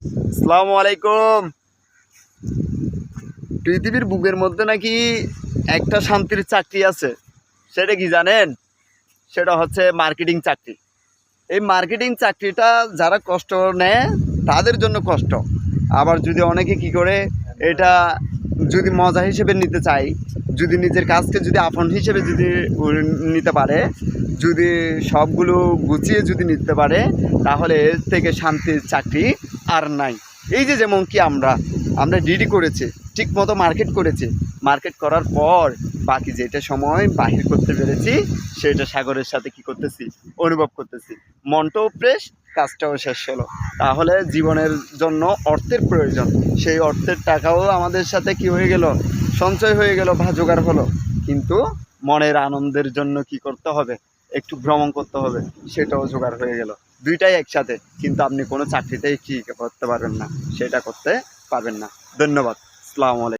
আসসালামু আলাইকুম। পৃথিবীর বুকের মধ্যে নাকি একটা শান্তির চাকরি আছে, সেটা কি জানেন? সেটা হচ্ছে মার্কেটিং চাকরি। এই মার্কেটিং চাকরিটা যারা কষ্ট নেয় তাদের জন্য কষ্ট। আবার যদি অনেকে কি করে এটা যদি মজা হিসেবে নিতে চাই, যদি নিজের কাজকে যদি আপন হিসেবে যদি নিতে পারে, যদি সবগুলো গুছিয়ে যদি নিতে পারে, তাহলে এর থেকে শান্তির চাকরি আর নাই। এই যে যেমন কি আমরা আমরা ডিডি করেছি, ঠিক মতো মার্কেট করেছি, মার্কেট করার পর বাকি যেটা সময় বাহির করতে পেরেছি সেটা সাগরের সাথে কি করতেছি, অনুভব করতেছি। মনটাও ফ্রেশ, কাজটাও শেষ হলো। তাহলে জীবনের জন্য অর্থের প্রয়োজন, সেই অর্থের টাকাও আমাদের সাথে কি হয়ে গেল, সঞ্চয় হয়ে গেল বা জোগাড় হলো। কিন্তু মনের আনন্দের জন্য কি করতে হবে, একটু ভ্রমণ করতে হবে, সেটাও জোগাড় হয়ে গেল। দুইটাই একসাথে। কিন্তু আপনি কোনো চাকরিতেই কি করতে পারবেন না, সেটা করতে পারবেন না। ধন্যবাদ। আসসালামু আলাইকুম।